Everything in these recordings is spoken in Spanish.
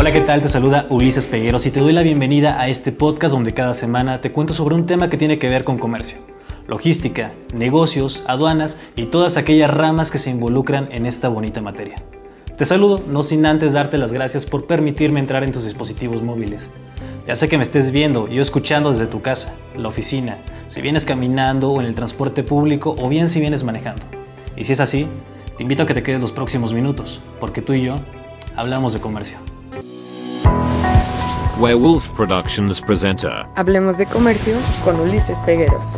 Hola, ¿qué tal? Te saluda Ulises Pegueros y te doy la bienvenida a este podcast donde cada semana te cuento sobre un tema que tiene que ver con comercio, logística, negocios, aduanas y todas aquellas ramas que se involucran en esta bonita materia. Te saludo, no sin antes darte las gracias por permitirme entrar en tus dispositivos móviles. Ya sé que me estés viendo y escuchando desde tu casa, la oficina, si vienes caminando o en el transporte público o bien si vienes manejando. Y si es así, te invito a que te quedes los próximos minutos, porque tú y yo hablamos de comercio. Werewolf Productions presenta Hablemos de comercio con Ulises Pegueros.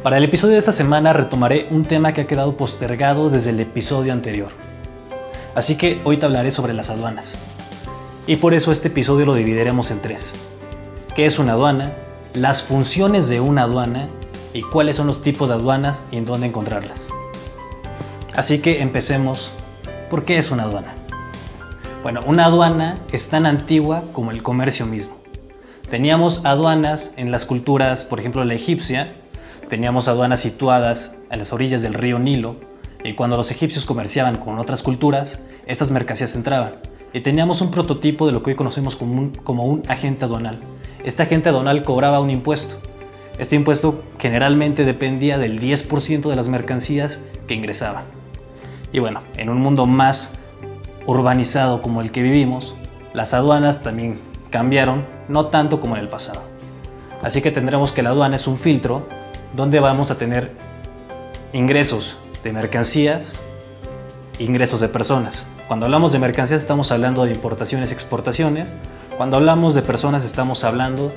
Para el episodio de esta semana retomaré un tema que ha quedado postergado desde el episodio anterior. Así que hoy te hablaré sobre las aduanas. Y por eso este episodio lo dividiremos en tres. ¿Qué es una aduana? Las funciones de una aduana y cuáles son los tipos de aduanas y en dónde encontrarlas. Así que empecemos. ¿Por qué es una aduana? Bueno, una aduana es tan antigua como el comercio mismo. Teníamos aduanas en las culturas, por ejemplo la egipcia, teníamos aduanas situadas a las orillas del río Nilo, y cuando los egipcios comerciaban con otras culturas, estas mercancías entraban. Y teníamos un prototipo de lo que hoy conocemos como un agente aduanal. Este agente aduanal cobraba un impuesto. Este impuesto generalmente dependía del 10% de las mercancías que ingresaban. Y bueno, en un mundo más urbanizado como el que vivimos, las aduanas también cambiaron, no tanto como en el pasado. Así que tendremos que la aduana es un filtro donde vamos a tener ingresos de mercancías, ingresos de personas. Cuando hablamos de mercancías estamos hablando de importaciones y exportaciones. Cuando hablamos de personas estamos hablando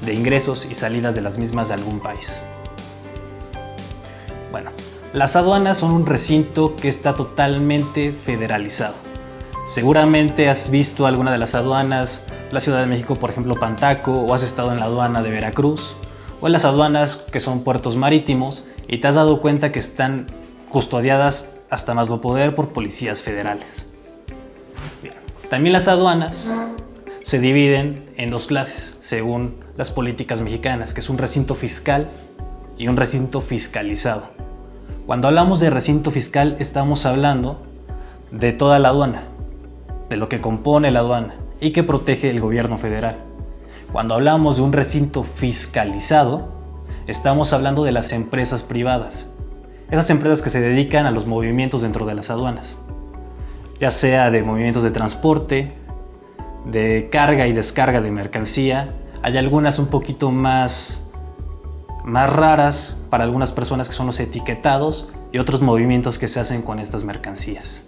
de ingresos y salidas de las mismas de algún país. Bueno, las aduanas son un recinto que está totalmente federalizado. Seguramente has visto alguna de las aduanas, la Ciudad de México, por ejemplo, Pantaco, o has estado en la aduana de Veracruz, o en las aduanas que son puertos marítimos, y te has dado cuenta que están custodiadas hasta más no poder por policías federales. Bien. También las aduanas se dividen en dos clases, según las políticas mexicanas, que es un recinto fiscal y un recinto fiscalizado. Cuando hablamos de recinto fiscal, estamos hablando de toda la aduana, de lo que compone la aduana y que protege el gobierno federal. Cuando hablamos de un recinto fiscalizado, estamos hablando de las empresas privadas, esas empresas que se dedican a los movimientos dentro de las aduanas, ya sea de movimientos de transporte, de carga y descarga de mercancía. Hay algunas un poquito más raras para algunas personas que son los etiquetados y otros movimientos que se hacen con estas mercancías.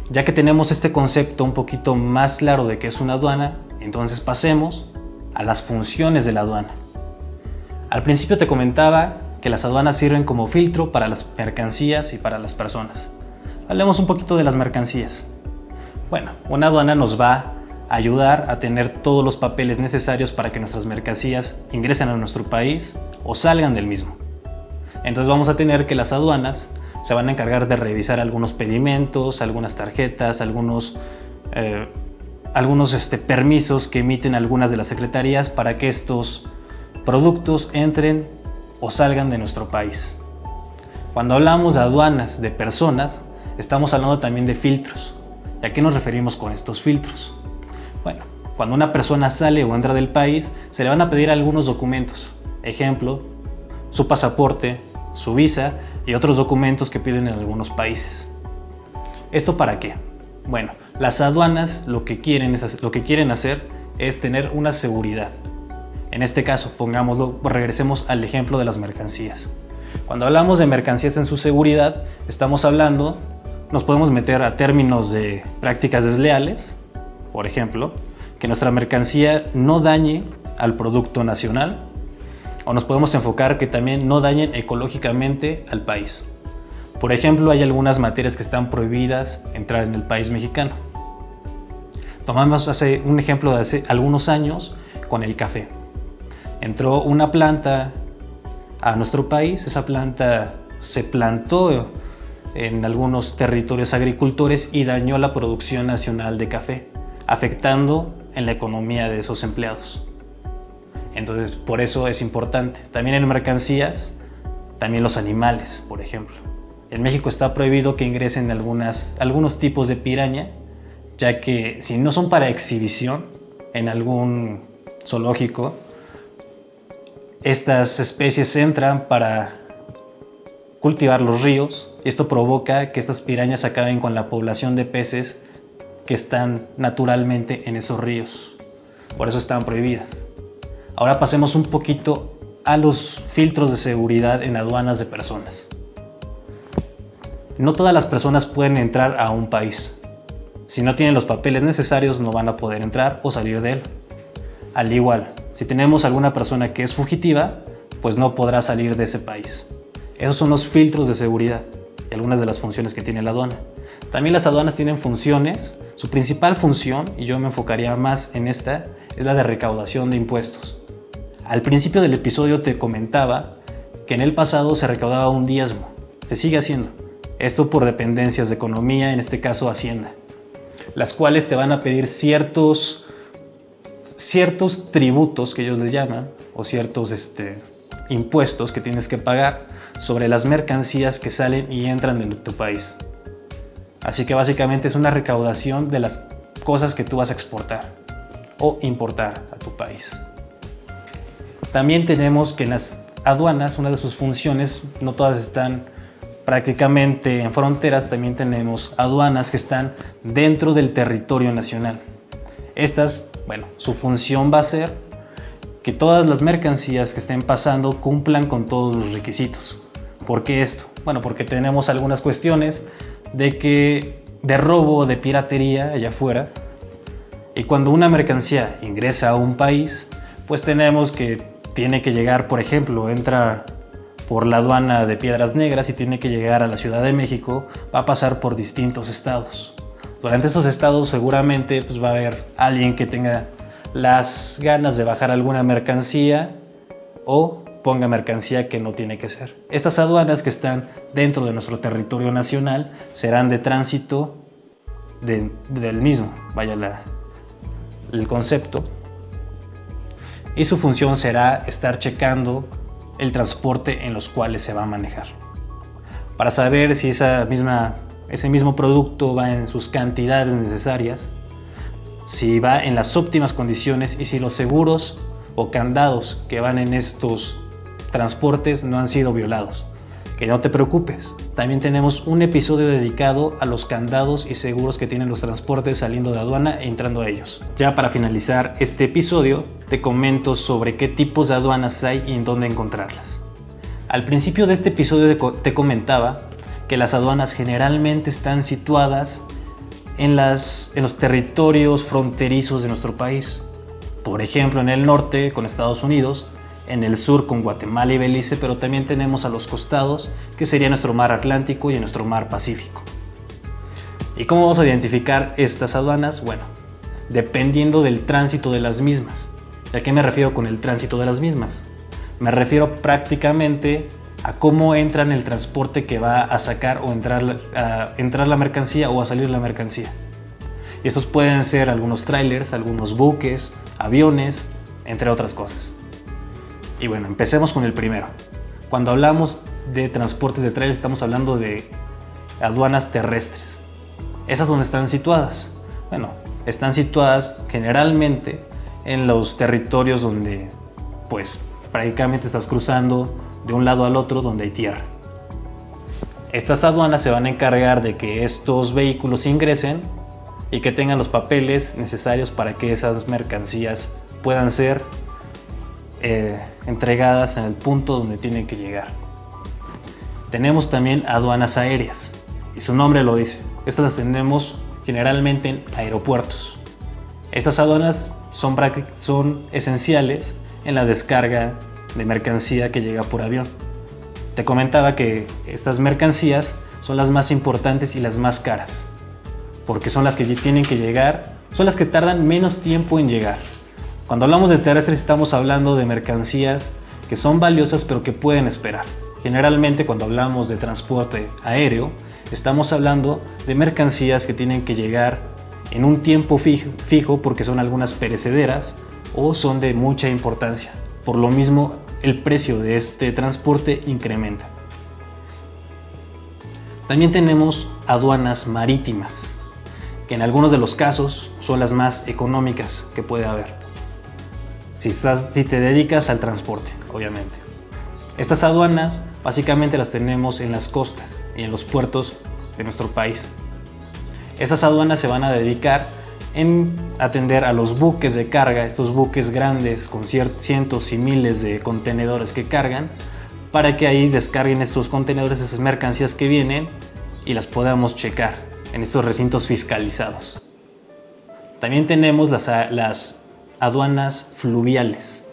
Ya que tenemos este concepto un poquito más claro de qué es una aduana, entonces pasemos a las funciones de la aduana. Al principio te comentaba que las aduanas sirven como filtro para las mercancías y para las personas. Hablemos un poquito de las mercancías. Bueno, una aduana nos va a ayudar a tener todos los papeles necesarios para que nuestras mercancías ingresen a nuestro país o salgan del mismo. Entonces vamos a tener que las aduanas se van a encargar de revisar algunos pedimentos, algunas tarjetas, algunos permisos que emiten algunas de las secretarías para que estos productos entren o salgan de nuestro país. Cuando hablamos de aduanas de personas, estamos hablando también de filtros. ¿Y a qué nos referimos con estos filtros? Bueno, cuando una persona sale o entra del país, se le van a pedir algunos documentos. Ejemplo, su pasaporte, su visa y otros documentos que piden en algunos países. ¿Esto para qué? Bueno, las aduanas lo que quieren hacer es tener una seguridad. En este caso, regresemos al ejemplo de las mercancías. Cuando hablamos de mercancías en su seguridad, nos podemos meter a términos de prácticas desleales, por ejemplo, que nuestra mercancía no dañe al producto nacional, o nos podemos enfocar que también no dañen ecológicamente al país. Por ejemplo, hay algunas materias que están prohibidas entrar en el país mexicano. Tomamos un ejemplo de hace algunos años con el café. Entró una planta a nuestro país, esa planta se plantó en algunos territorios agricultores y dañó la producción nacional de café, afectando en la economía de esos empleados. Entonces, por eso es importante. También en mercancías, también los animales, por ejemplo. En México está prohibido que ingresen algunos tipos de piraña, ya que si no son para exhibición en algún zoológico, estas especies entran para cultivar los ríos. Esto provoca que estas pirañas acaben con la población de peces que están naturalmente en esos ríos. Por eso están prohibidas. Ahora pasemos un poquito a los filtros de seguridad en aduanas de personas. No todas las personas pueden entrar a un país. Si no tienen los papeles necesarios, no van a poder entrar o salir de él. Al igual, si tenemos alguna persona que es fugitiva, pues no podrá salir de ese país. Esos son los filtros de seguridad y algunas de las funciones que tiene la aduana. También las aduanas tienen funciones. Su principal función, y yo me enfocaría más en esta, es la de recaudación de impuestos. Al principio del episodio te comentaba que en el pasado se recaudaba un diezmo. Se sigue haciendo. Esto por dependencias de economía, en este caso Hacienda, las cuales te van a pedir ciertos tributos que ellos les llaman, o ciertos impuestos que tienes que pagar sobre las mercancías que salen y entran de tu país. Así que básicamente es una recaudación de las cosas que tú vas a exportar o importar a tu país. También tenemos que en las aduanas, una de sus funciones, no todas están prácticamente en fronteras, también tenemos aduanas que están dentro del territorio nacional. Estas, bueno, su función va a ser que todas las mercancías que estén pasando cumplan con todos los requisitos. ¿Por qué esto? Bueno, porque tenemos algunas cuestiones de robo, de piratería allá afuera, y cuando una mercancía ingresa a un país, pues tenemos que tiene que llegar, por ejemplo, entra por la aduana de Piedras Negras y tiene que llegar a la Ciudad de México, va a pasar por distintos estados. Durante estos estados seguramente pues, va a haber alguien que tenga las ganas de bajar alguna mercancía o ponga mercancía que no tiene que ser. Estas aduanas que están dentro de nuestro territorio nacional serán de tránsito del mismo, vaya el concepto, y su función será estar checando el transporte en los cuales se va a manejar, para saber si ese mismo producto va en sus cantidades necesarias, si va en las óptimas condiciones y si los seguros o candados que van en estos transportes no han sido violados. Que no te preocupes, también tenemos un episodio dedicado a los candados y seguros que tienen los transportes saliendo de aduana e entrando a ellos. Ya para finalizar este episodio, te comento sobre qué tipos de aduanas hay y en dónde encontrarlas. Al principio de este episodio te comentaba que las aduanas generalmente están situadas en los territorios fronterizos de nuestro país. Por ejemplo, en el norte con Estados Unidos, en el sur con Guatemala y Belice, pero también tenemos a los costados, que sería nuestro mar Atlántico y nuestro mar Pacífico. ¿Y cómo vamos a identificar estas aduanas? Bueno, dependiendo del tránsito de las mismas. ¿A qué me refiero con el tránsito de las mismas? Me refiero prácticamente a cómo entran el transporte que va a sacar o entrar la mercancía o a salir la mercancía. Y estos pueden ser algunos trailers, algunos buques, aviones, entre otras cosas. Y bueno, empecemos con el primero. Cuando hablamos de transportes de trailers estamos hablando de aduanas terrestres. ¿Esas dónde están situadas? Bueno, están situadas generalmente en los territorios donde pues prácticamente estás cruzando de un lado al otro donde hay tierra. Estas aduanas se van a encargar de que estos vehículos ingresen y que tengan los papeles necesarios para que esas mercancías puedan ser entregadas en el punto donde tienen que llegar. Tenemos también aduanas aéreas y su nombre lo dice. Estas las tenemos generalmente en aeropuertos. Estas aduanas son esenciales en la descarga de mercancía que llega por avión. Te comentaba que estas mercancías son las más importantes y las más caras, porque son las que tienen que llegar, son las que tardan menos tiempo en llegar. Cuando hablamos de terrestres estamos hablando de mercancías que son valiosas pero que pueden esperar. Generalmente cuando hablamos de transporte aéreo estamos hablando de mercancías que tienen que llegar en un tiempo fijo porque son algunas perecederas o son de mucha importancia. Por lo mismo el precio de este transporte incrementa. También tenemos aduanas marítimas, que en algunos de los casos son las más económicas que puede haber, si te dedicas al transporte, obviamente. Estas aduanas básicamente las tenemos en las costas y en los puertos de nuestro país. Estas aduanas se van a dedicar en atender a los buques de carga, estos buques grandes con cientos y miles de contenedores que cargan, para que ahí descarguen estos contenedores, estas mercancías que vienen, y las podamos checar en estos recintos fiscalizados. También tenemos las aduanas fluviales.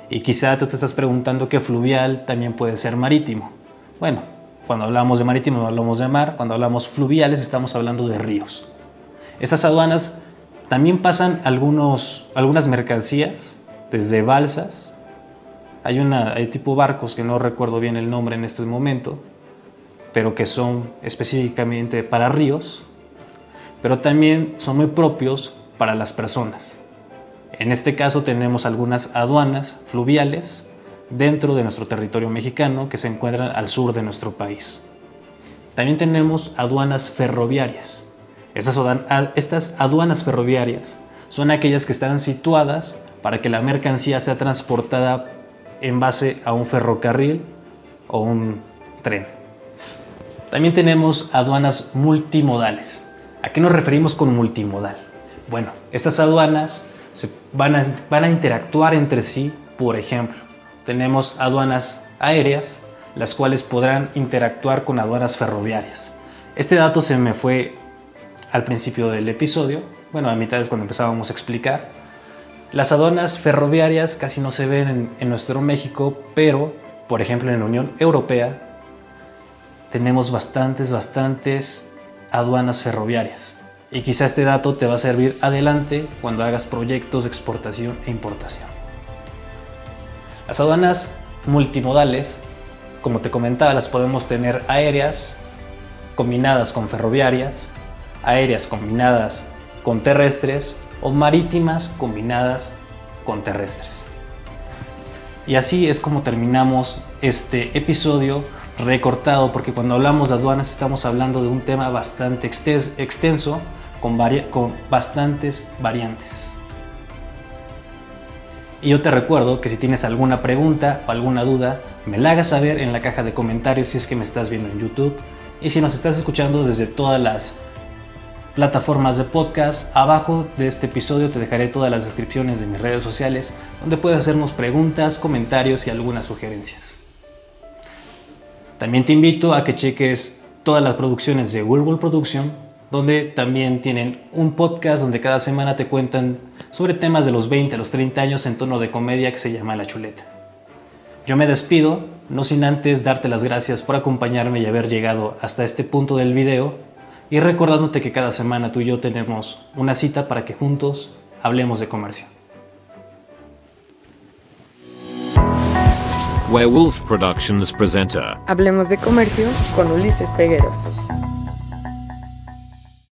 Y quizá tú te estás preguntando que fluvial también puede ser marítimo. Bueno, cuando hablamos de marítimo no hablamos de mar, cuando hablamos fluviales estamos hablando de ríos. Estas aduanas también pasan algunas mercancías, desde balsas. Hay tipo barcos que no recuerdo bien el nombre en este momento, pero que son específicamente para ríos, pero también son muy propios para las personas. En este caso tenemos algunas aduanas fluviales dentro de nuestro territorio mexicano que se encuentran al sur de nuestro país. También tenemos aduanas ferroviarias. Estas aduanas ferroviarias son aquellas que están situadas para que la mercancía sea transportada en base a un ferrocarril o un tren. También tenemos aduanas multimodales. ¿A qué nos referimos con multimodal? Bueno, estas aduanas van a interactuar entre sí. Por ejemplo, tenemos aduanas aéreas, las cuales podrán interactuar con aduanas ferroviarias. Este dato se me fue al principio del episodio, bueno, a mitad es cuando empezábamos a explicar. Las aduanas ferroviarias casi no se ven en nuestro México, pero, por ejemplo, en la Unión Europea tenemos bastantes aduanas ferroviarias. Y quizá este dato te va a servir adelante cuando hagas proyectos de exportación e importación. Las aduanas multimodales, como te comentaba, las podemos tener aéreas combinadas con ferroviarias, aéreas combinadas con terrestres o marítimas combinadas con terrestres. Y así es como terminamos este episodio recortado, porque cuando hablamos de aduanas estamos hablando de un tema bastante extenso con bastantes variantes. Y yo te recuerdo que si tienes alguna pregunta o alguna duda, me la hagas saber en la caja de comentarios si es que me estás viendo en YouTube, y si nos estás escuchando desde todas las plataformas de podcast. Abajo de este episodio te dejaré todas las descripciones de mis redes sociales, donde puedes hacernos preguntas, comentarios y algunas sugerencias. También te invito a que cheques todas las producciones de Weirwool Production, donde también tienen un podcast donde cada semana te cuentan sobre temas de los 20 a los 30 años en tono de comedia, que se llama La Chuleta. Yo me despido, no sin antes darte las gracias por acompañarme y haber llegado hasta este punto del video, y recordándote que cada semana tú y yo tenemos una cita para que juntos hablemos de comercio. Werewolf Productions presenta Hablemos de comercio con Ulises Pegueros.